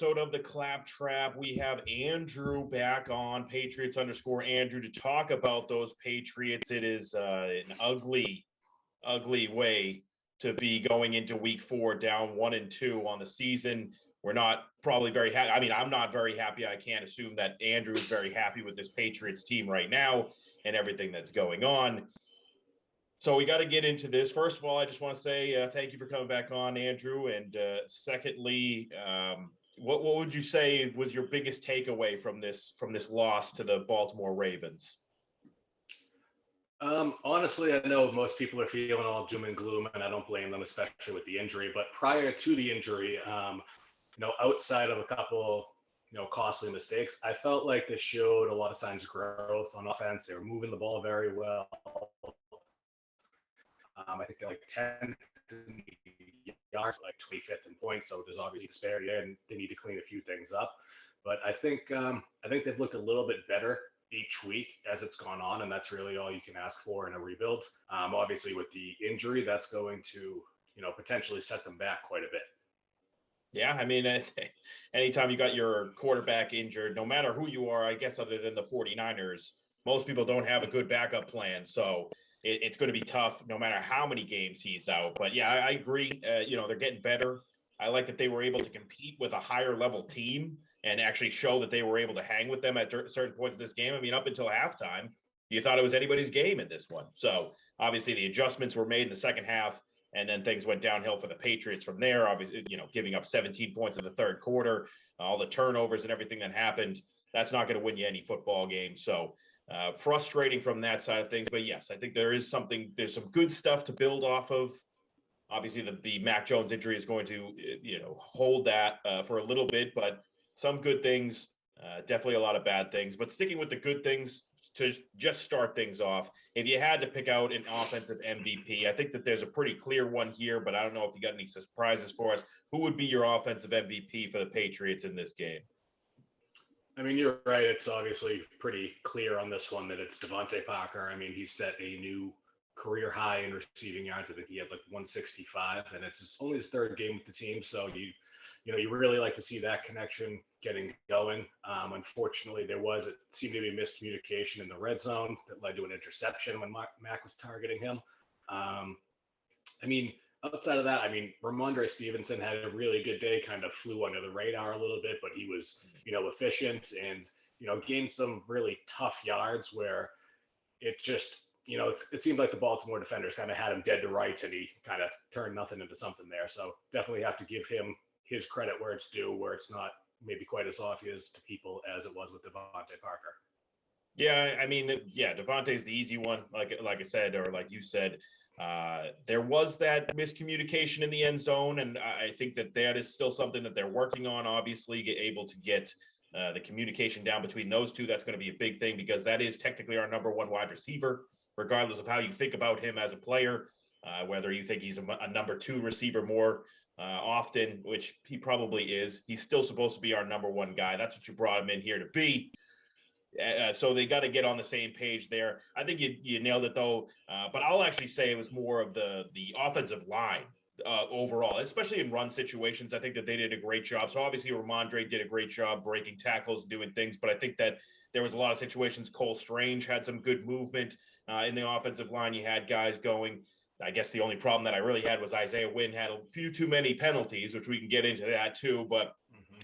episode of the Clapp Trap. We have Andrew back on Patriots_Andrew to talk about those Patriots. It is an ugly way to be going into week 4 down 1-2 on the season. We're not probably very happy. I mean, I'm not very happy. I can't assume that Andrew is very happy with this Patriots team right now and everything that's going on. So we got to get into this. First of all, I just want to say thank you for coming back on, Andrew. And secondly, what would you say was your biggest takeaway from this loss to the Baltimore Ravens? Honestly, I know most people are feeling all doom and gloom, and I don't blame them, especially with the injury. But prior to the injury, outside of a couple, costly mistakes, I felt like this showed a lot of signs of growth on offense. They were moving the ball very well. I think they're like 10th in yards, like 25th in points. So there's obviously disparity there, and they need to clean a few things up. But I think they've looked a little bit better each week as it's gone on, and that's really all you can ask for in a rebuild. Obviously, with the injury, that's going to potentially set them back quite a bit. Yeah, I mean, anytime you got your quarterback injured, no matter who you are, I guess other than the 49ers, most people don't have a good backup plan. So it's going to be tough no matter how many games he's out. But yeah, I agree. They're getting better. I like that they were able to compete with a higher level team and actually show that they were able to hang with them at certain points of this game. I mean, up until halftime, you thought it was anybody's game in this one. So obviously the adjustments were made in the second half, and then things went downhill for the Patriots from there. Obviously, giving up 17 points in the third quarter, all the turnovers and everything that happened, that's not going to win you any football game. So frustrating from that side of things. But yes, I think there's some good stuff to build off of. Obviously, the Mac Jones injury is going to, hold that for a little bit, but some good things, definitely a lot of bad things. But sticking with the good things to just start things off, if you had to pick out an offensive MVP, I think that there's a pretty clear one here, but I don't know if you got any surprises for us. Who would be your offensive MVP for the Patriots in this game? I mean, you're right. It's obviously pretty clear on this one that it's Devontae Parker. I mean, he set a new career high in receiving yards. I think he had like 165, and it's only his third game with the team. So you really like to see that connection getting going. Unfortunately, it seemed to be miscommunication in the red zone that led to an interception when Mac was targeting him. Outside of that, Ramondre Stevenson had a really good day, kind of flew under the radar a little bit, but he was, efficient and, gained some really tough yards where it just, it seemed like the Baltimore defenders kind of had him dead to rights, and he kind of turned nothing into something there. So definitely have to give him his credit where it's due, where it's not maybe quite as obvious to people as it was with Devontae Parker. Yeah, Devontae's the easy one, like I said, or like you said. There was that miscommunication in the end zone, and I think that is still something that they're working on. Obviously, able to get the communication down between those two. That's going to be a big thing because that is technically our number one wide receiver, regardless of how you think about him as a player. Whether you think he's a number 2 receiver more often, which he probably is, he's still supposed to be our number 1 guy. That's what you brought him in here to be. So they got to get on the same page there. I think you nailed it, though. But I'll actually say it was more of the offensive line overall, especially in run situations. I think that they did a great job. So obviously Ramondre did a great job breaking tackles, doing things. But I think that there was a lot of situations. Cole Strange had some good movement in the offensive line. You had guys going. I guess the only problem that I really had was Isaiah Wynn had a few too many penalties, which we can get into that too. But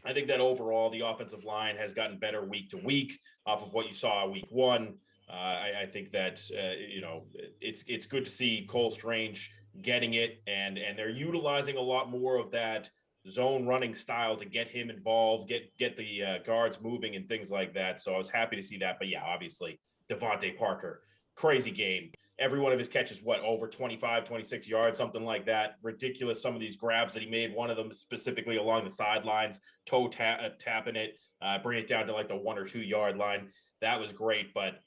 I think that overall the offensive line has gotten better week to week off of what you saw week 1. I think that, it's good to see Cole Strange getting it, and they're utilizing a lot more of that zone running style to get him involved, get the guards moving and things like that. So I was happy to see that. But yeah, obviously Devontae Parker, crazy game. Every one of his catches, over 25, 26 yards, something like that. Ridiculous. Some of these grabs that he made, one of them specifically along the sidelines, tapping it, bring it down to like the 1 or 2 yard line. That was great. But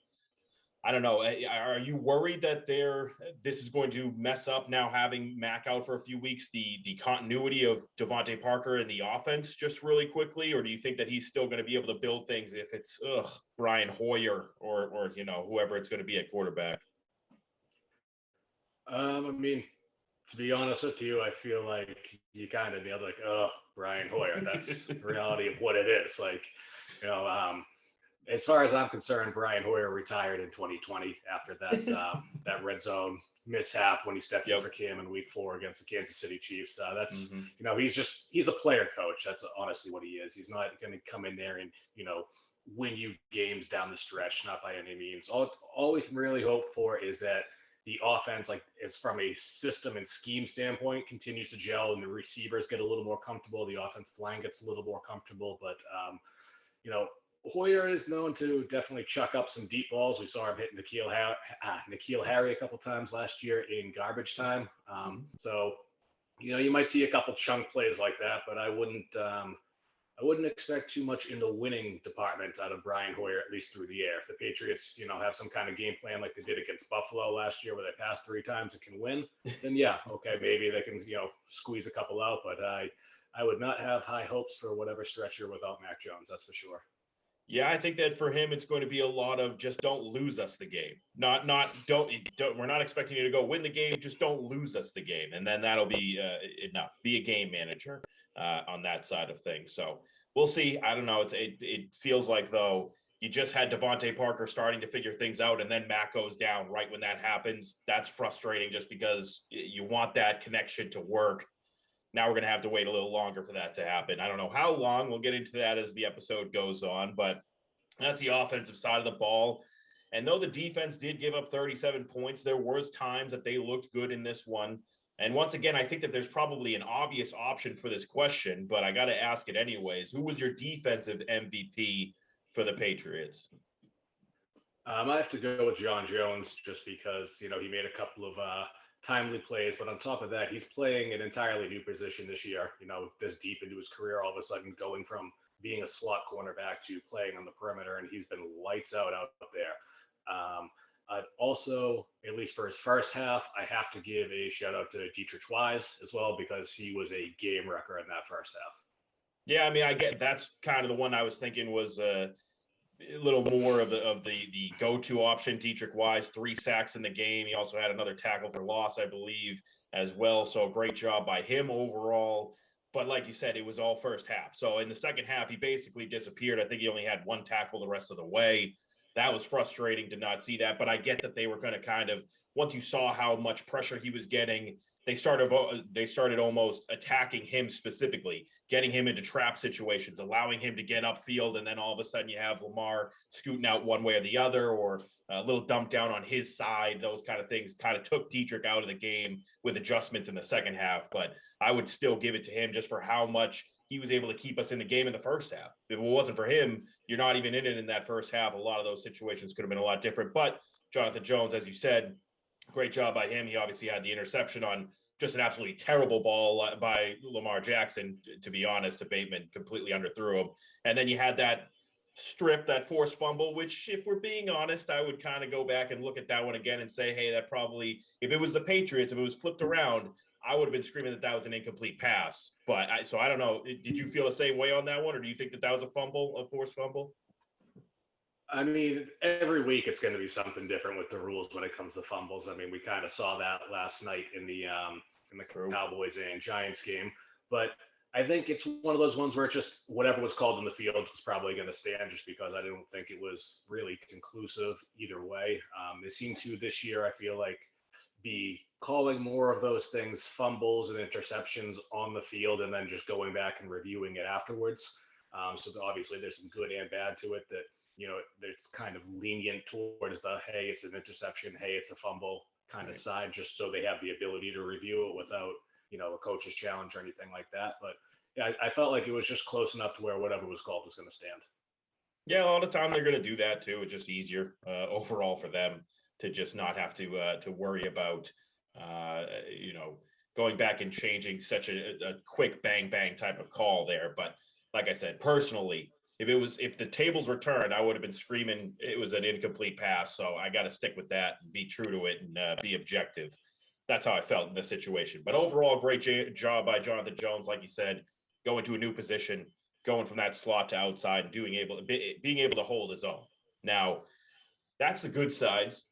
I don't know. Are you worried that this is going to mess up now having Mac out for a few weeks, the continuity of Devontae Parker in the offense just really quickly? Or do you think that he's still going to be able to build things if it's Brian Hoyer or whoever it's going to be at quarterback? To be honest with you, I feel like you kind of nailed it. Brian Hoyer. That's the reality of what it is. Like, you know, as far as I'm concerned, Brian Hoyer retired in 2020 after that that red zone mishap when he stepped in Yep. for Cam in Week 4 against the Kansas City Chiefs. That's Mm-hmm. you know he's a player coach. That's honestly what he is. He's not going to come in there and win you games down the stretch. Not by any means. All we can really hope for is that the offense, like, is from a system and scheme standpoint, continues to gel, and the receivers get a little more comfortable. The offensive line gets a little more comfortable, but you know, Hoyer is known to definitely chuck up some deep balls. We saw him hit N'Keal Harry a couple times last year in garbage time. So, you might see a couple chunk plays like that, but I wouldn't expect too much in the winning department out of Brian Hoyer, at least through the air. If the Patriots, have some kind of game plan like they did against Buffalo last year, where they pass 3 times and can win, then yeah, okay, maybe they can, squeeze a couple out. But I would not have high hopes for whatever stretch you're without Mac Jones. That's for sure. Yeah, I think that for him, it's going to be a lot of just don't lose us the game. Don't. We're not expecting you to go win the game. Just don't lose us the game, and then that'll be enough. Be a game manager on that side of things. So we'll see. I don't know. It feels like though you just had Devontae Parker starting to figure things out, and then Mac goes down right when that happens. That's frustrating, just because you want that connection to work. Now we're going to have to wait a little longer for that to happen. I don't know how long. We'll get into that as the episode goes on, but that's the offensive side of the ball. And though the defense did give up 37 points, there was times that they looked good in this one. And once again, I think that there's probably an obvious option for this question, but I got to ask it anyways. Who was your defensive MVP for the Patriots? I have to go with John Jones just because, he made a couple of timely plays. But on top of that, he's playing an entirely new position this year, this deep into his career, all of a sudden going from being a slot cornerback to playing on the perimeter. And he's been lights out there. I'd also, at least for his first half, I have to give a shout out to Dietrich Wise as well, because he was a game wrecker in that first half. Yeah, I mean, I get that's kind of the one I was thinking was a little more of the go-to option. Dietrich Wise, 3 sacks in the game. He also had another tackle for loss, I believe, as well. So great job by him overall. But like you said, it was all first half. So in the second half, he basically disappeared. I think he only had 1 tackle the rest of the way. That was frustrating to not see that. But I get that they were going to kind of, once you saw how much pressure he was getting, they started almost attacking him specifically, getting him into trap situations, allowing him to get upfield, and then all of a sudden you have Lamar scooting out one way or the other, or a little dump down on his side. Those kind of things kind of took Dietrich out of the game with adjustments in the second half. But I would still give it to him just for how much he was able to keep us in the game in the first half. If it wasn't for him, you're not even in it in that first half. A lot of those situations could have been a lot different. But Jonathan Jones, as you said, great job by him. He obviously had the interception on just an absolutely terrible ball by Lamar Jackson, to be honest, to Bateman, completely underthrew him. And then you had that strip, that forced fumble, which, if we're being honest, I would kind of go back and look at that one again and say, hey, that probably, if it was the Patriots, if it was flipped around, I would have been screaming that was an incomplete pass. But so I don't know. Did you feel the same way on that one, or do you think that was a fumble, a forced fumble? I mean, every week it's going to be something different with the rules when it comes to fumbles. I mean, we kind of saw that last night in the True. Cowboys and Giants game. But I think it's one of those ones where just whatever was called in the field was probably going to stand, just because I don't think it was really conclusive either way. They seem to this year, I feel like, be calling more of those things fumbles and interceptions on the field, and then just going back and reviewing it afterwards. So obviously there's some good and bad to it, that it's kind of lenient towards the, hey, it's an interception, hey, it's a fumble kind of side, just so they have the ability to review it without, a coach's challenge or anything like that. But yeah, I felt like it was just close enough to where whatever was called was going to stand. Yeah, a lot of time they're going to do that too. It's just easier overall for them to just not have to worry about, going back and changing such a quick bang type of call there. But like I said, personally, if the tables were turned, I would have been screaming it was an incomplete pass. So I got to stick with that and be true to it and be objective. That's how I felt in this situation. But overall, great job by Jonathan Jones. Like you said, going to a new position, going from that slot to outside, and being able to hold his own. Now, that's the good sides,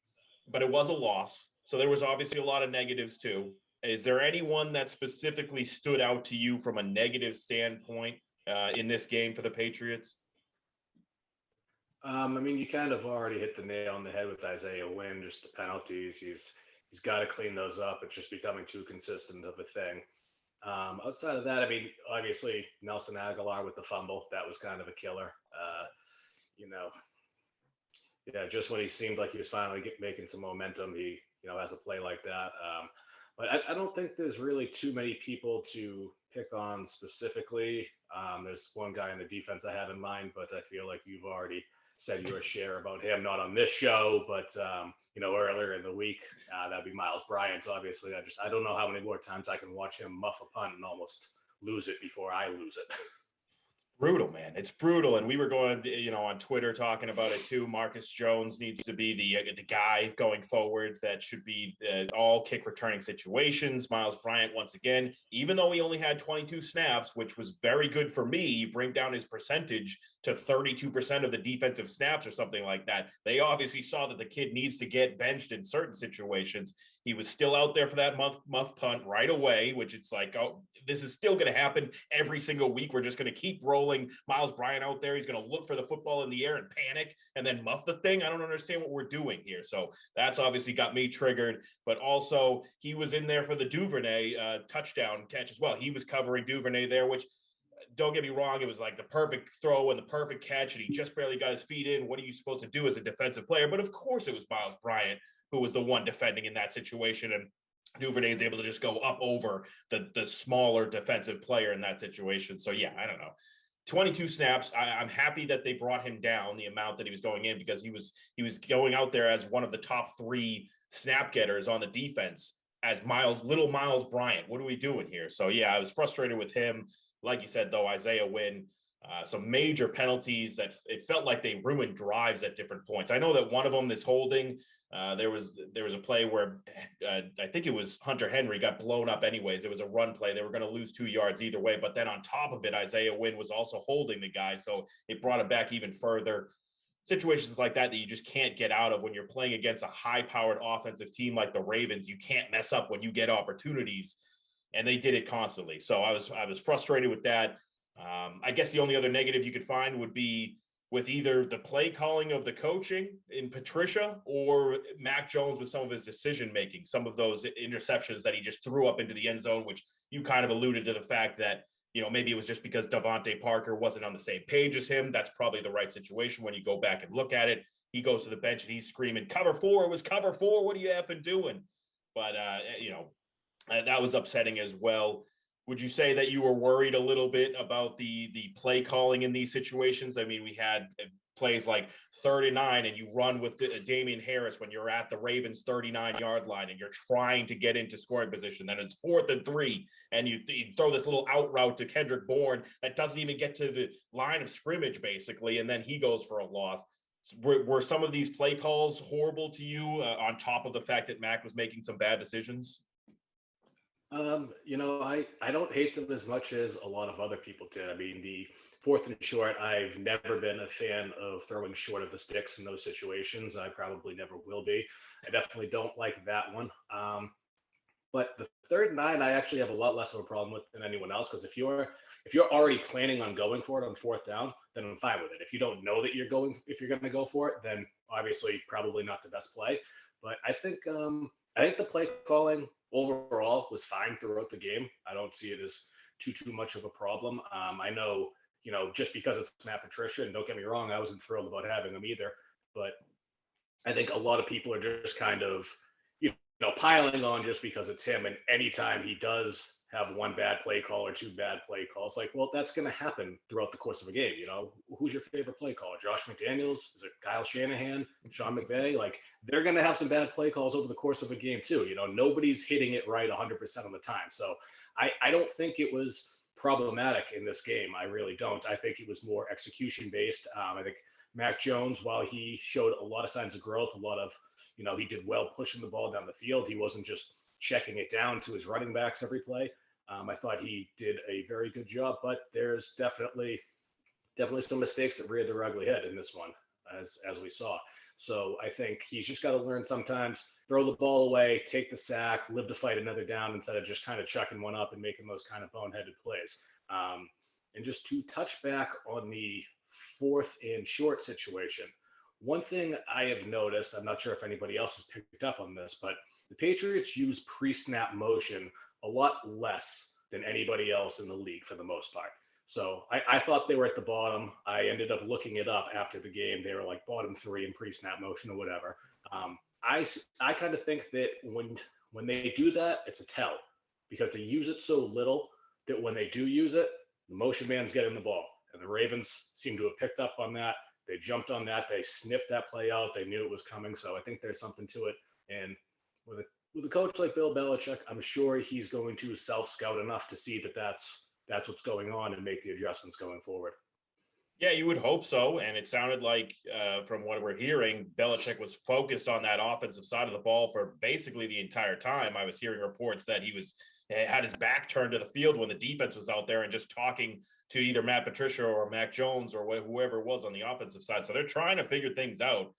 but it was a loss. So there was obviously a lot of negatives too. Is there anyone that specifically stood out to you from a negative standpoint in this game for the Patriots? I mean, you kind of already hit the nail on the head with Isaiah Wynn, just the penalties. He's got to clean those up. It's just becoming too consistent of a thing. Outside of that, I mean, obviously Nelson Aguilar with the fumble, that was kind of a killer. You know, yeah, just when he seemed like he was finally making some momentum, he has a play like that. But I don't think there's really too many people to pick on specifically. There's one guy in the defense I have in mind, but I feel like you've already said your share about him, not on this show, but earlier in the week. That'd be Miles Bryant. Obviously, I don't know how many more times I can watch him muff a punt and almost lose it before I lose it. Brutal, man. It's brutal. And we were going, on Twitter talking about it too. Marcus Jones needs to be the guy going forward that should be all kick returning situations. Miles Bryant, once again, even though he only had 22 snaps, which was very good for me, you bring down his percentage to 32% of the defensive snaps or something like that. They obviously saw that the kid needs to get benched in certain situations. He was still out there for that muff punt right away, which it's like, oh, this is still going to happen every single week. We're just going to keep rolling Miles Bryant out there. He's going to look for the football in the air and panic and then muff the thing. I don't understand what we're doing here. So that's obviously got me triggered. But also he was in there for the Duvernay touchdown catch as well. He was covering Duvernay there, which, don't get me wrong, it was like the perfect throw and the perfect catch, and he just barely got his feet in. What are you supposed to do as a defensive player? But of course it was Miles Bryant who was the one defending in that situation, and Duvernay is able to just go up over the smaller defensive player in that situation. So yeah, I don't know. 22 snaps. I'm happy that they brought him down the amount that he was going in, because he was going out there as one of the top 3 snap getters on the defense as little Miles Bryant. What are we doing here? So yeah, I was frustrated with him. Like you said, though, Isaiah Wynn, some major penalties that it felt like they ruined drives at different points. I know that one of them, this holding, there was a play where I think it was Hunter Henry got blown up anyways. It was a run play. They were going to lose 2 yards either way. But then on top of it, Isaiah Wynn was also holding the guy. So it brought him back even further. Situations like that you just can't get out of when you're playing against a high-powered offensive team like the Ravens. You can't mess up when you get opportunities. And they did it constantly. So I was frustrated with that. I guess the only other negative you could find would be with either the play calling of the coaching in Patricia or Mac Jones with some of his decision making, some of those interceptions that he just threw up into the end zone, which you kind of alluded to the fact that, maybe it was just because Devontae Parker wasn't on the same page as him. That's probably the right situation when you go back and look at it. He goes to the bench and he's screaming, "Cover 4, it was cover 4. What are you effing doing?" But, that was upsetting as well. Would you say that you were worried a little bit about the play calling in these situations? I mean, we had plays like 3rd and 9, and you run with Damian Harris when you're at the Ravens 39-yard line and you're trying to get into scoring position. Then it's 4th and 3, and you throw this little out route to Kendrick Bourne that doesn't even get to the line of scrimmage, basically, and then he goes for a loss. Were some of these play calls horrible to you, on top of the fact that Mac was making some bad decisions? I don't hate them as much as a lot of other people did. I mean, the 4th and short, I've never been a fan of throwing short of the sticks in those situations. I probably never will be. I definitely don't like that one. But the 3rd and 9, I actually have a lot less of a problem with than anyone else, because if you're already planning on going for it on 4th down, then I'm fine with it. If you don't know that if you're going to go for it, then obviously probably not the best play. But I think the play calling overall was fine throughout the game. I don't see it as too much of a problem. I know, just because it's Matt Patricia, and don't get me wrong, I wasn't thrilled about having him either, but I think a lot of people are just kind of, piling on just because it's him. And anytime he does have one bad play call or 2 bad play calls, like, well, that's going to happen throughout the course of a game. Who's your favorite play caller? Josh McDaniels? Is it Kyle Shanahan? Sean McVay? Like, they're going to have some bad play calls over the course of a game too. Nobody's hitting it right 100% of the time. So I don't think it was problematic in this game. I really don't. I think it was more execution based. I think Mac Jones, while he showed a lot of signs of growth, a lot of, he did well pushing the ball down the field. He wasn't just checking it down to his running backs every play. I thought he did a very good job, but there's definitely some mistakes that reared their ugly head in this one. as we saw. So I think he's just got to learn sometimes throw the ball away, take the sack, live to fight another down instead of just kind of chucking one up and making those kind of boneheaded plays. And just to touch back on the fourth and short situation, one thing I have noticed, I'm not sure if anybody else has picked up on this, but the Patriots use pre-snap motion a lot less than anybody else in the league for the most part. So I thought they were at the bottom. I ended up looking it up after the game. They were like bottom three in pre-snap motion or whatever. I kind of think that when they do that, it's a tell because they use it so little that when they do use it, the motion man's getting the ball. And the Ravens seem to have picked up on that. They jumped on that. They sniffed that play out. They knew it was coming. So I think there's something to it. And with a coach like Bill Belichick, I'm sure he's going to self-scout enough to see that that's what's going on and make the adjustments going forward. Yeah, you would hope so. And it sounded like, from what we're hearing, Belichick was focused on that offensive side of the ball for basically the entire time. I was hearing reports that he had his back turned to the field when the defense was out there and just talking to either Matt Patricia or Mac Jones or whoever it was on the offensive side. So they're trying to figure things out.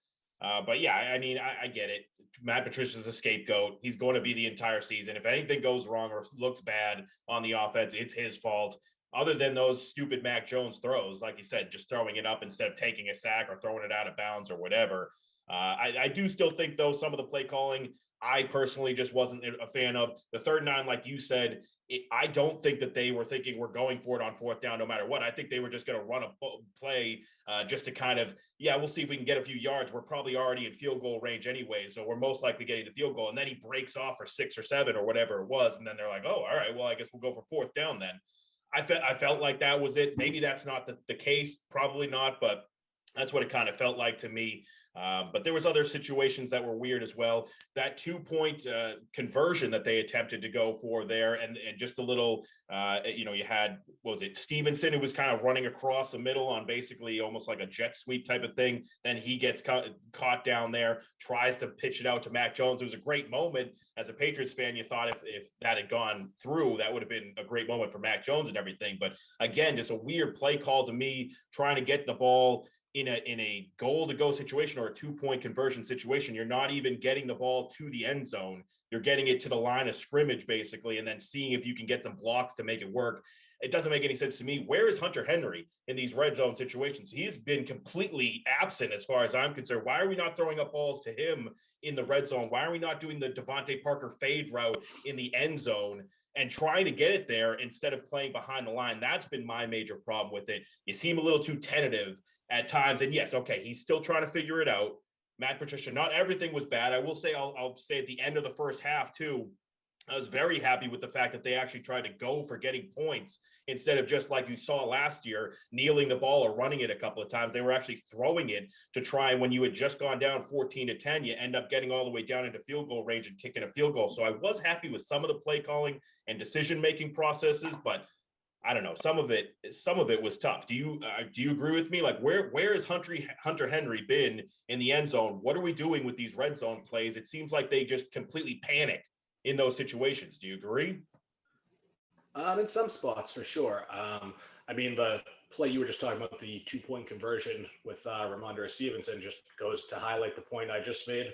But yeah, I mean, I get it. Matt Patricia's a scapegoat. He's going to be the entire season. If anything goes wrong or looks bad on the offense, it's his fault. Other than those stupid Mac Jones throws, like you said, just throwing it up instead of taking a sack or throwing it out of bounds or whatever. I do still think, though, some of the play calling, I personally just wasn't a fan of. The 3rd and 9, like you said, I don't think that they were thinking we're going for it on 4th down no matter what. I think they were just going to run a play just to kind of, we'll see if we can get a few yards. We're probably already in field goal range anyway, so we're most likely getting the field goal. And then he breaks off for 6 or 7 or whatever it was, and then they're like, oh, all right, well, I guess we'll go for 4th down then. I felt like that was it. Maybe that's not the case, probably not, but that's what it kind of felt like to me. But there was other situations that were weird as well. That 2-point conversion that they attempted to go for there, and just a little, you had, what was it, Stevenson, who was kind of running across the middle on basically almost like a jet sweep type of thing. Then he gets caught down there, tries to pitch it out to Mac Jones. It was a great moment. As a Patriots fan, you thought if that had gone through, that would have been a great moment for Mac Jones and everything. But again, just a weird play call to me, trying to get the ball in a goal to go situation or a 2-point conversion situation. You're not even getting the ball to the end zone. You're getting it to the line of scrimmage basically, and then seeing if you can get some blocks to make it work. It doesn't make any sense to me. Where is Hunter Henry in these red zone situations? He's been completely absent as far as I'm concerned. Why are we not throwing up balls to him in the red zone? Why are we not doing the Devontae Parker fade route in the end zone and trying to get it there instead of playing behind the line? That's been my major problem with it. You seem a little too tentative at times. And yes, okay, he's still trying to figure it out. Matt Patricia, not everything was bad. I will say, I'll say at the end of the first half too, I was very happy with the fact that they actually tried to go for getting points instead of just like you saw last year, kneeling the ball or running it a couple of times. They were actually throwing it to try, when you had just gone down 14-10, you end up getting all the way down into field goal range and kicking a field goal. So I was happy with some of the play calling and decision-making processes, but I don't know. Some of it was tough. Do you agree with me? Like, where has Hunter Henry been in the end zone? What are we doing with these red zone plays? It seems like they just completely panic in those situations. Do you agree? In some spots, for sure. I mean, the play you were just talking about, the 2-point conversion with Ramondre Stevenson, just goes to highlight the point I just made.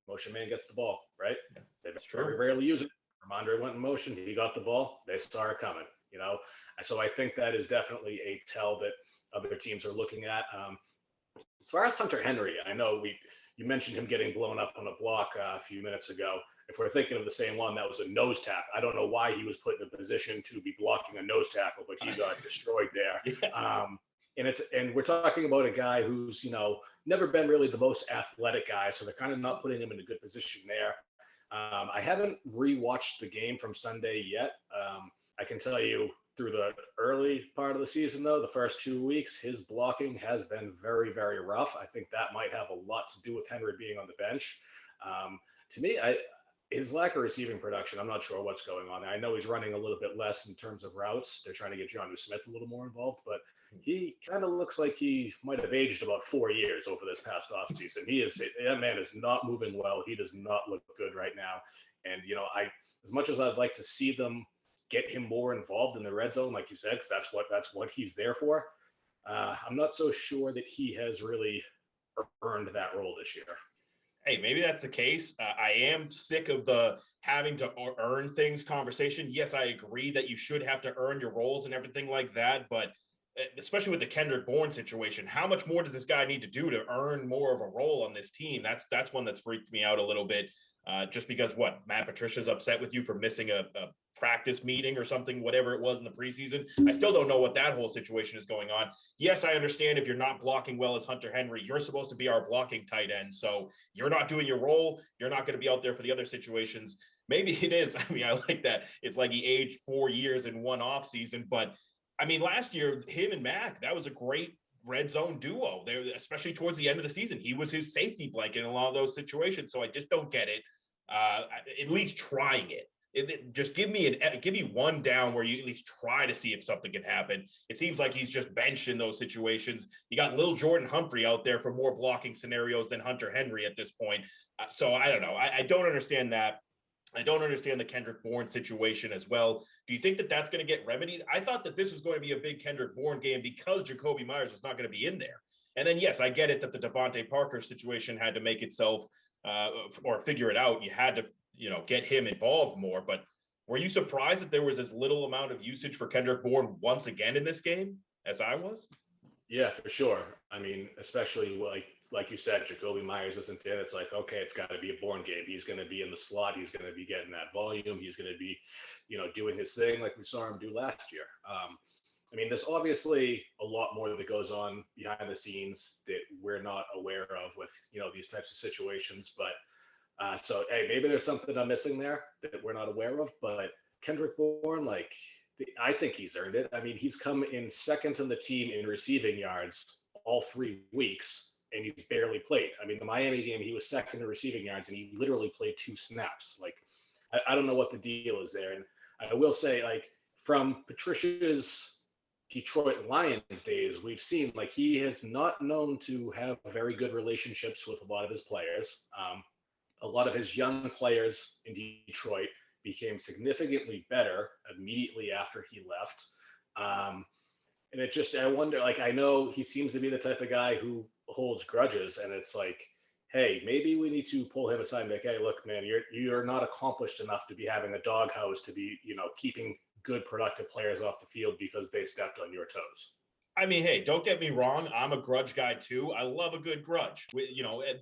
Motion man gets the ball, right? Yeah, They very rarely use it. Ramondre went in motion. He got the ball. They saw it coming. So I think that is definitely a tell that other teams are looking at. As far as Hunter Henry, I know you mentioned him getting blown up on a block a few minutes ago. If we're thinking of the same one, that was a nose tackle. I don't know why he was put in a position to be blocking a nose tackle, but he got destroyed there. Yeah. And we're talking about a guy who's never been really the most athletic guy, so they're kind of not putting him in a good position there. I haven't rewatched the game from Sunday yet. I can tell you through the early part of the season, though, the first 2 weeks, his blocking has been very, very rough. I think that might have a lot to do with Henry being on the bench. To me, his lack of receiving production, I'm not sure what's going on. I know he's running a little bit less in terms of routes. They're trying to get Jonnu Smith a little more involved, but he kind of looks like he might have aged about 4 years over this past offseason. That man is not moving well. He does not look good right now. And, as much as I'd like to see them get him more involved in the red zone, like you said, because that's what he's there for, I'm not so sure that he has really earned that role this year. Hey, maybe that's the case. I am sick of the having to earn things conversation. Yes, I agree that you should have to earn your roles and everything like that, but especially with the Kendrick Bourne situation, how much more does this guy need to do to earn more of a role on this team? That's one that's freaked me out a little bit. Just because what Matt Patricia's upset with you for missing a practice meeting or something, whatever it was in the preseason. I still don't know what that whole situation is going on. Yes, I understand if you're not blocking well as Hunter Henry, you're supposed to be our blocking tight end. So you're not doing your role. You're not going to be out there for the other situations. Maybe it is. I mean, I like that. It's like he aged 4 years in one off season, but I mean, last year, him and Mac, that was a great red zone duo there, especially towards the end of the season. He was his safety blanket in a lot of those situations. So I just don't get it. At least trying it. Just give me one down where you at least try to see if something can happen. It seems like he's just benched in those situations. You got little Jordan Humphrey out there for more blocking scenarios than Hunter Henry at this point. So I don't know. I don't understand that. I don't understand the Kendrick Bourne situation as well. Do you think that that's going to get remedied? I thought that this was going to be a big Kendrick Bourne game because Jacoby Myers was not going to be in there. And then, yes, I get it that the Devontae Parker situation had to make itself or figure it out. You had to, get him involved more. But were you surprised that there was as little amount of usage for Kendrick Bourne once again in this game as I was? Yeah, for sure. I mean, especially like you said, Jacoby Myers isn't in. It's like, okay, it's got to be a Bourne game. He's going to be in the slot. He's going to be getting that volume. He's going to be, doing his thing like we saw him do last year. I mean, there's obviously a lot more that goes on behind the scenes that we're not aware of with, these types of situations. But so, hey, maybe there's something I'm missing there that we're not aware of. But Kendrick Bourne, I think he's earned it. I mean, he's come in second on the team in receiving yards all 3 weeks, and he's barely played. I mean, the Miami game, he was second in receiving yards, and he literally played 2 snaps. I don't know what the deal is there. And I will say, from Patricia's Detroit Lions days, we've seen he has not known to have very good relationships with a lot of his players. A lot of his young players in Detroit became significantly better immediately after he left. And I wonder, I know he seems to be the type of guy who holds grudges, and it's hey, maybe we need to pull him aside and be like, hey, look, man, you're not accomplished enough to be having a doghouse to be, keeping good productive players off the field because they stepped on your toes. I mean, hey, don't get me wrong. I'm a grudge guy too. I love a good grudge.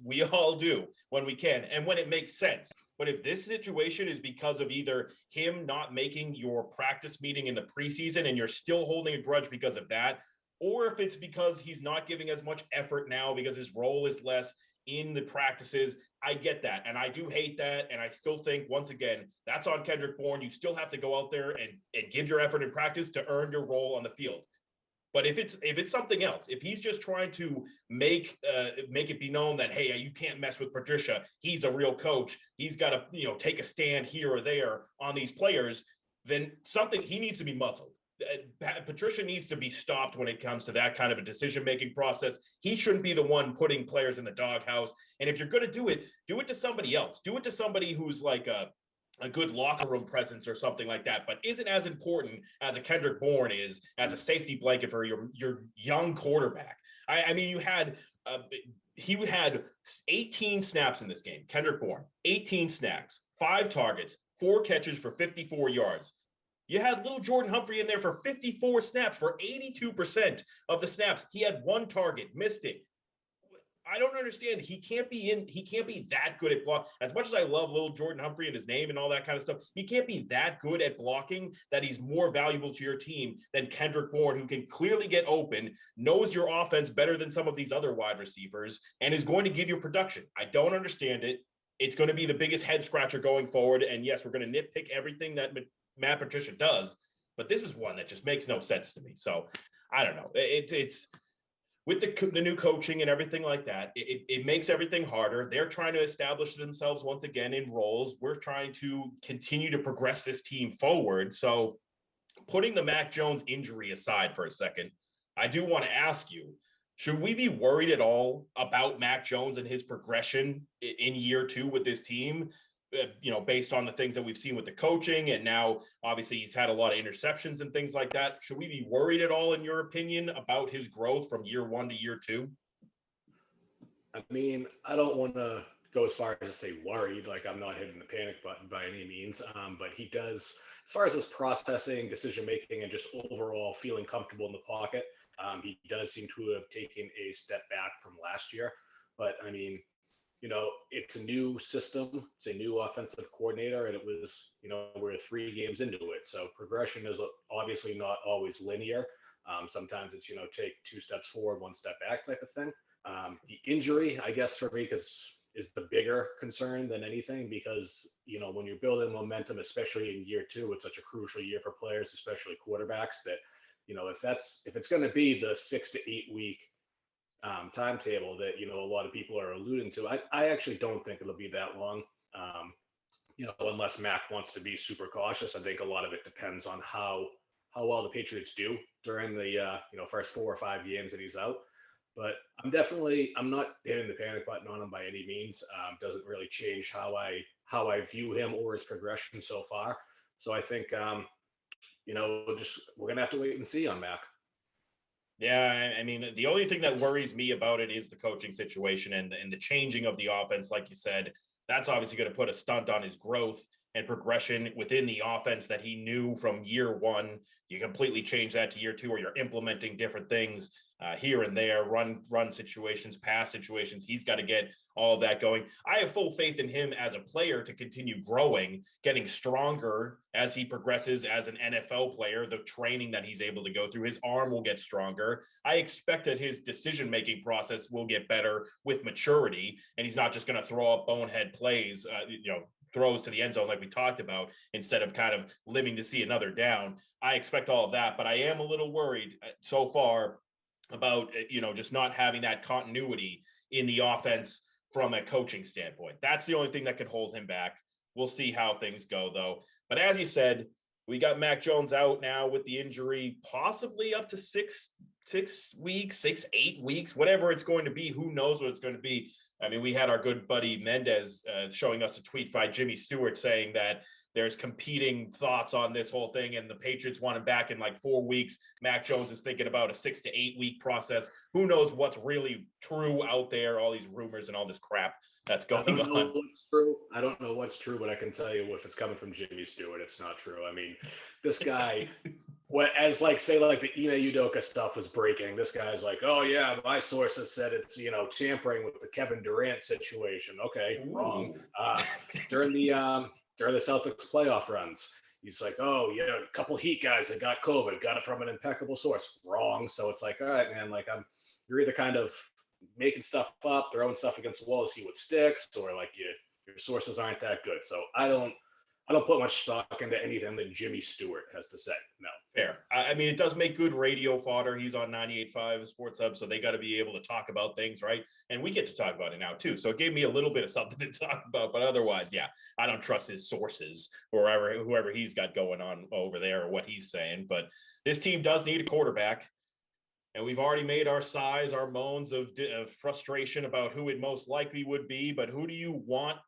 We all do when we can and when it makes sense. But if this situation is because of either him not making your practice meeting in the preseason and you're still holding a grudge because of that, or if it's because he's not giving as much effort now because his role is less in the practices, I get that. And I do hate that. And I still think, once again, that's on Kendrick Bourne. You still have to go out there and give your effort in practice to earn your role on the field. But if it's something else, if he's just trying to make it be known that, hey, you can't mess with Patricia, he's a real coach, he's got to take a stand here or there on these players, then he needs to be muzzled. Patricia needs to be stopped when it comes to that kind of a decision-making process. He shouldn't be the one putting players in the doghouse. And if you're going to do it to somebody else. Do it to somebody who's like a good locker room presence or something like that, but isn't as important as a Kendrick Bourne is as a safety blanket for your young quarterback. I mean, he had 18 snaps in this game. Kendrick Bourne, 18 snaps, 5 targets, 4 catches for 54 yards. You had little Jordan Humphrey in there for 54 snaps for 82% of the snaps. He had 1 target, missed it. I don't understand. He can't be that good at block. As much as I love little Jordan Humphrey and his name and all that kind of stuff, he can't be that good at blocking that he's more valuable to your team than Kendrick Bourne, who can clearly get open, knows your offense better than some of these other wide receivers, and is going to give you production. I don't understand it. It's going to be the biggest head scratcher going forward. And yes, we're going to nitpick everything that Matt Patricia does, but this is one that just makes no sense to me. So I don't know. It's with the new coaching and everything like that, it makes everything harder. They're trying to establish themselves once again in roles. We're trying to continue to progress this team forward. So putting the Mac Jones injury aside for a second, I do want to ask you, should we be worried at all about Mac Jones and his progression in year 2 with this team? based on the things that we've seen with the coaching, and now obviously he's had a lot of interceptions and things like that. Should we be worried at all, in your opinion, about his growth from year one to year two? I mean, I don't want to go as far as to say worried, like I'm not hitting the panic button by any means. But he does, as far as his processing, decision making, and just overall feeling comfortable in the pocket, he does seem to have taken a step back from last year. But I mean, it's a new system, it's a new offensive coordinator, and it was, we're 3 games into it. So progression is obviously not always linear. Sometimes it's, take 2 steps forward, 1 step back type of thing. The injury, I guess, for me, is the bigger concern than anything, because, when you're building momentum, especially in year 2, it's such a crucial year for players, especially quarterbacks, that, if it's going to be the 6 to 8 week timetable that, a lot of people are alluding to, I actually don't think it'll be that long. Unless Mac wants to be super cautious. I think a lot of it depends on how well the Patriots do during the first 4 or 5 games that he's out. But I'm not hitting the panic button on him by any means. Doesn't really change how I view him or his progression so far. So I think we're gonna have to wait and see on Mac. Yeah, I mean, the only thing that worries me about it is the coaching situation and the changing of the offense. Like you said, that's obviously going to put a stunt on his growth and progression within the offense that he knew from year one. You completely change that to year 2, where you're implementing different things here and there, run situations, pass situations. He's got to get all of that going. I have full faith in him as a player to continue growing, getting stronger as he progresses as an NFL player. The training that he's able to go through, his arm will get stronger. I expect that his decision-making process will get better with maturity, and he's not just going to throw up bonehead plays, throws to the end zone like we talked about, instead of kind of living to see another down. I expect all of that, but I am a little worried so far about, just not having that continuity in the offense from a coaching standpoint. That's the only thing that could hold him back. We'll see how things go, though. But as you said, we got Mac Jones out now with the injury, possibly up to 6 weeks, 8 weeks, whatever it's going to be. Who knows what it's going to be? I mean, we had our good buddy Mendez showing us a tweet by Jimmy Stewart saying that there's competing thoughts on this whole thing, and the Patriots want him back in like 4 weeks. Mac Jones is thinking about a 6 to 8 week process. Who knows what's really true out there, all these rumors and all this crap that's going on. I don't know what's true. I don't know what's true, but I can tell you if it's coming from Jimmy Stewart, it's not true. I mean, this guy, as the Ime Udoka stuff was breaking, this guy's like, oh yeah, my sources said it's, tampering with the Kevin Durant situation. Okay, wrong. During the Celtics playoff runs, he's like, oh yeah, a couple Heat guys that got COVID, got it from an impeccable source. Wrong. So it's like, all right, man, like you're either kind of making stuff up, throwing stuff against the wall to see what sticks, or like your sources aren't that good. So I don't put much stock into anything that Jimmy Stewart has to say. No. Fair. I mean, it does make good radio fodder. He's on 98.5 Sports Hub, so they got to be able to talk about things, right? And we get to talk about it now, too. So it gave me a little bit of something to talk about. But otherwise, yeah, I don't trust his sources or whoever he's got going on over there or what he's saying. But this team does need a quarterback. And we've already made our sighs, our moans of frustration about who it most likely would be. But who do you want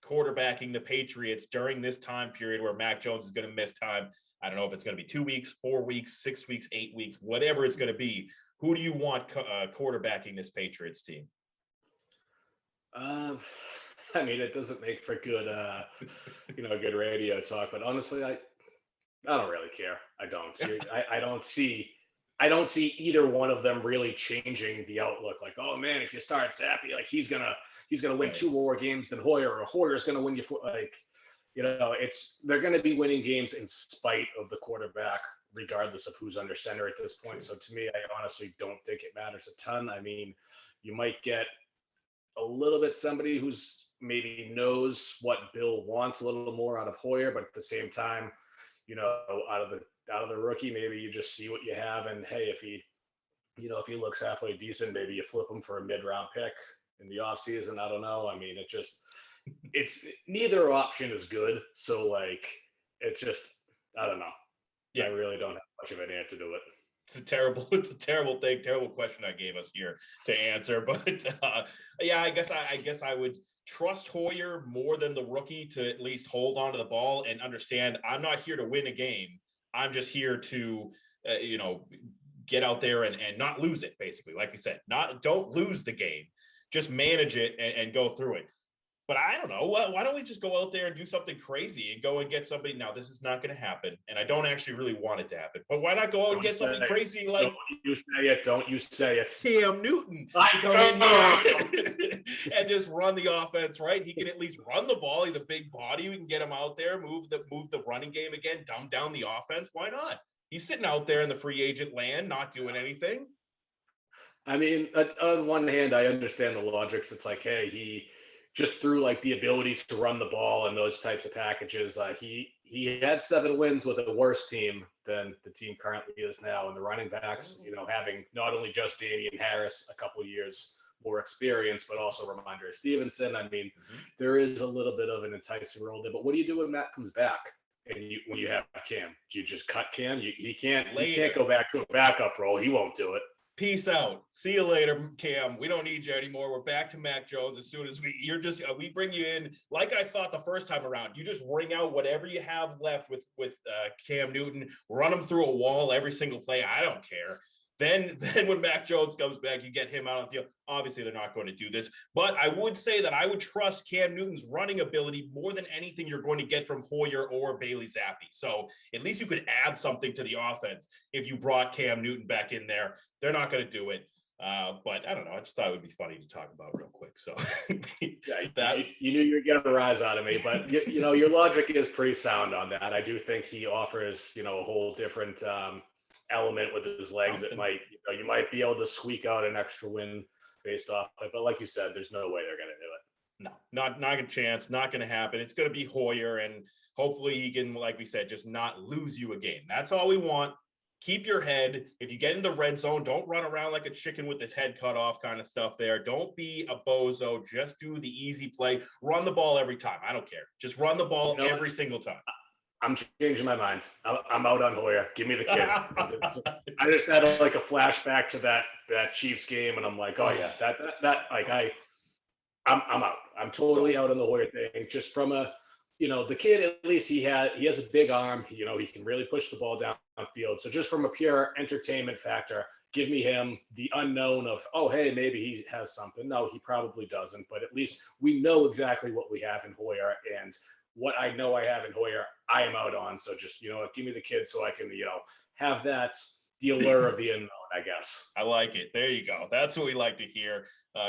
quarterbacking the Patriots during this time period where Mac Jones is going to miss time? I don't know if it's going to be 2 weeks, 4 weeks, 6 weeks, 8 weeks, whatever it's going to be. Who do you want quarterbacking this Patriots team? I mean, it doesn't make for good, good radio talk. But honestly, I don't really care. I don't. I don't see either one of them really changing the outlook. Like, oh man, if you start Zappy, like he's gonna win 2 more games than Hoyer, or Hoyer's gonna win you they're gonna be winning games in spite of the quarterback, regardless of who's under center at this point. So to me, I honestly don't think it matters a ton. I mean, you might get a little bit somebody who's maybe knows what Bill wants a little more out of Hoyer, but at the same time, out of the rookie, maybe you just see what you have, and hey, if he looks halfway decent, maybe you flip him for a mid-round pick in the offseason. I don't know. I mean, it's neither option is good. So like, it's just, I don't know. Yeah, I really don't have much of an answer to it. It's a terrible thing, terrible question I gave us here to answer. But yeah, I guess I would trust Hoyer more than the rookie to at least hold on to the ball and understand I'm not here to win a game. I'm just here to, get out there and not lose it. Basically, like you said, don't lose the game, just manage it and go through it. But I don't know. Why don't we just go out there and do something crazy and go and get somebody? Now, this is not going to happen, and I don't actually really want it to happen. But why not go out and get something crazy like? Don't you say it? Don't you say it? Cam Newton to come in here and just run the offense, right? He can at least run the ball. He's a big body. We can get him out there, move the running game again, dumb down the offense. Why not? He's sitting out there in the free agent land, not doing anything. I mean, on one hand, I understand the logics. It's like, hey, he just through like the ability to run the ball and those types of packages, he had 7 wins with a worse team than the team currently is now. And the running backs, having not only just Damian Harris, a couple of years more experience, but also Ramondre Stevenson. I mean, there is a little bit of an enticing role there. But what do you do when Matt comes back? And when you have Cam, do you just cut Cam? He can't go back to a backup role. He won't do it. Peace out. See you later, Cam. We don't need you anymore. We're back to Mac Jones as soon as we bring you in. Like I thought the first time around, you just ring out whatever you have left with Cam Newton, run him through a wall every single play. I don't care. Then when Mac Jones comes back, you get him out on the field. Obviously, they're not going to do this, but I would say that I would trust Cam Newton's running ability more than anything you're going to get from Hoyer or Bailey Zappi. So at least you could add something to the offense if you brought Cam Newton back in there. They're not going to do it. But I don't know. I just thought it would be funny to talk about real quick. So yeah, you knew you were getting a rise out of me, but your logic is pretty sound on that. I do think he offers, a whole different element with his legs that might, you might be able to squeak out an extra win based off it. But like you said, there's no way they're going to do it. No, not a chance. Not going to happen. It's going to be Hoyer, and hopefully he can, like we said, just not lose you a game. That's all we want. Keep your head. If you get in the red zone, don't run around like a chicken with his head cut off kind of stuff there. Don't be a bozo. Just do the easy play. Run the ball every time. I don't care. Just run the ball every single time. I'm changing my mind. I'm out on Hoyer. Give me the kid. I just had a flashback to that Chiefs game, and I'm like, oh yeah, I'm out. I'm totally out on the Hoyer thing. Just from the kid, at least he has a big arm. He can really push the ball downfield. So just from a pure entertainment factor, give me him. The unknown of, oh hey, maybe he has something. No, he probably doesn't. But at least we know exactly what we have in Hoyer, and what I know I have in Hoyer, I am out on. So just, give me the kid so I can, have the allure of the unknown, I guess. I like it. There you go. That's what we like to hear.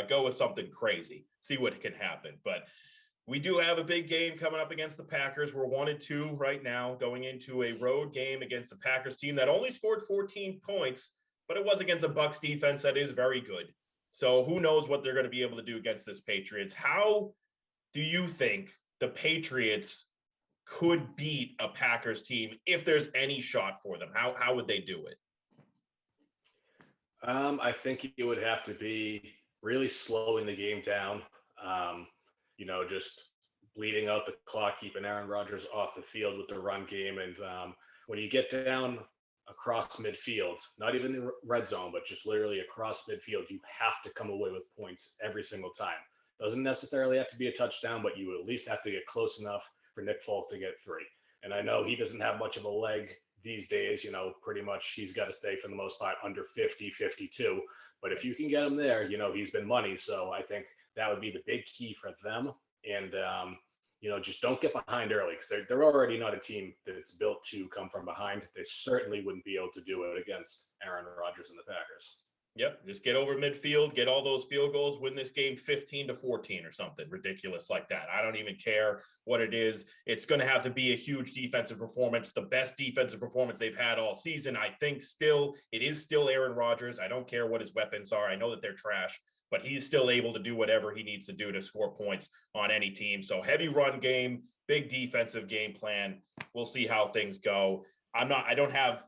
Go with something crazy. See what can happen. But we do have a big game coming up against the Packers. We're 1-2 right now, going into a road game against the Packers team that only scored 14 points, but it was against a Bucs defense that is very good. So who knows what they're going to be able to do against this Patriots. How do you think the Patriots could beat a Packers team if there's any shot for them? How would they do it? I think it would have to be really slowing the game down. Just bleeding out the clock, keeping Aaron Rodgers off the field with the run game. And when you get down across midfield, not even in red zone, but just literally across midfield, you have to come away with points every single time. Doesn't necessarily have to be a touchdown, but you at least have to get close enough for Nick Folk to get 3. And I know he doesn't have much of a leg these days, pretty much he's got to stay for the most part under 50, 52. But if you can get him there, he's been money. So I think that would be the big key for them. And, just don't get behind early, because they're already not a team that's built to come from behind. They certainly wouldn't be able to do it against Aaron Rodgers and the Packers. Yep, just get over midfield, get all those field goals, win this game 15-14 or something ridiculous like that. I don't even care what it is. It's going to have to be a huge defensive performance, the best defensive performance they've had all season. I think it is still Aaron Rodgers. I don't care what his weapons are. I know that they're trash, but he's still able to do whatever he needs to do to score points on any team. So heavy run game, big defensive game plan. We'll see how things go. I don't have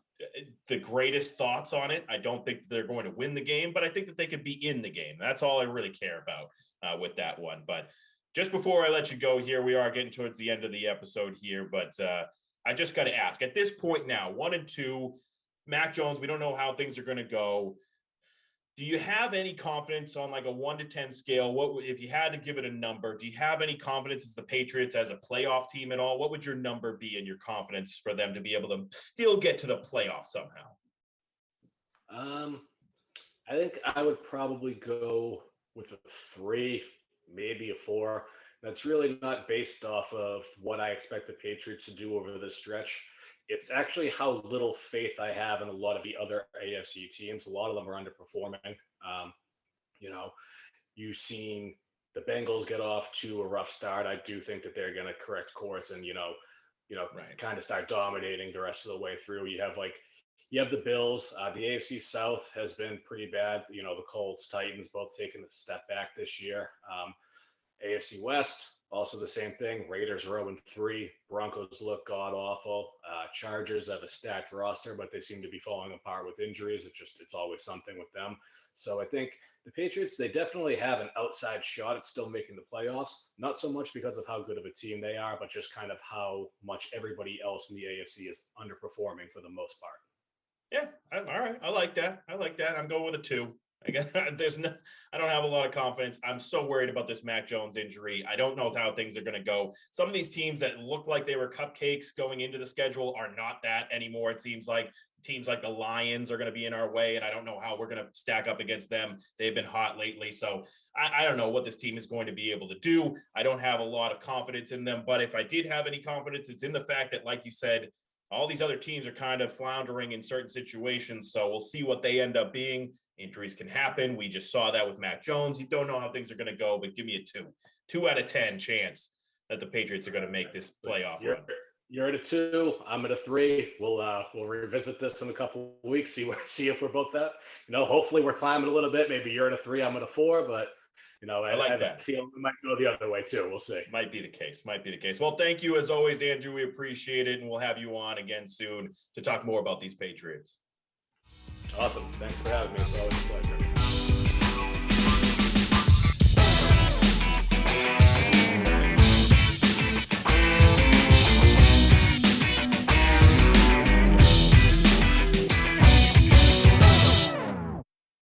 the greatest thoughts on it. I don't think they're going to win the game, but I think that they could be in the game. That's all I really care about with that one. But just before I let you go here, we are getting towards the end of the episode here, but I just got to ask, at this point now, 1-2, Mac Jones, we don't know how things are going to go. Do you have any confidence on like a 1 to 10 scale? What if you had to give it a number? Do you have any confidence as the Patriots as a playoff team at all? What would your number be in your confidence for them to be able to still get to the playoffs somehow? I think I would probably go with a 3, maybe a 4. That's really not based off of what I expect the Patriots to do over this stretch. It's actually how little faith I have in a lot of the other AFC teams. A lot of them are underperforming. Um, you know, you've seen the Bengals get off to a rough start. I do think that they're going to correct course and Right. kind of start dominating the rest of the way through. You have the Bills. The AFC South has been pretty bad. You know, the Colts, Titans, both taking a step back this year. AFC West, also the same thing. Raiders are 0-3. Broncos look god awful. Chargers have a stacked roster, but they seem to be falling apart with injuries. It's always something with them. So I think the Patriots, they definitely have an outside shot at still making the playoffs. Not so much because of how good of a team they are, but just kind of how much everybody else in the AFC is underperforming for the most part. Yeah. All right. I like that. I'm going with a 2. I guess I don't have a lot of confidence. I'm so worried about this Mac Jones injury. I don't know how things are going to go. Some of these teams that look like they were cupcakes going into the schedule are not that anymore. It seems like teams like the Lions are going to be in our way, and I don't know how we're going to stack up against them. They've been hot lately. So I don't know what this team is going to be able to do. I don't have a lot of confidence in them, but if I did have any confidence, it's in the fact that, like you said, all these other teams are kind of floundering in certain situations. So we'll see what they end up being. Injuries can happen. We just saw that with Mac Jones. You don't know how things are going to go, but give me a 2 out of 10 chance that the Patriots are going to make this playoff run. You're at a 2. I'm at a 3. We'll revisit this in a couple of weeks. See if we're both that. Hopefully we're climbing a little bit. Maybe you're at a 3. I'm at a 4. But I like that. I feel we might go the other way too. We'll see. Might be the case. Well, thank you as always, Andrew. We appreciate it, and we'll have you on again soon to talk more about these Patriots. Awesome. Thanks for having me. It's always a pleasure.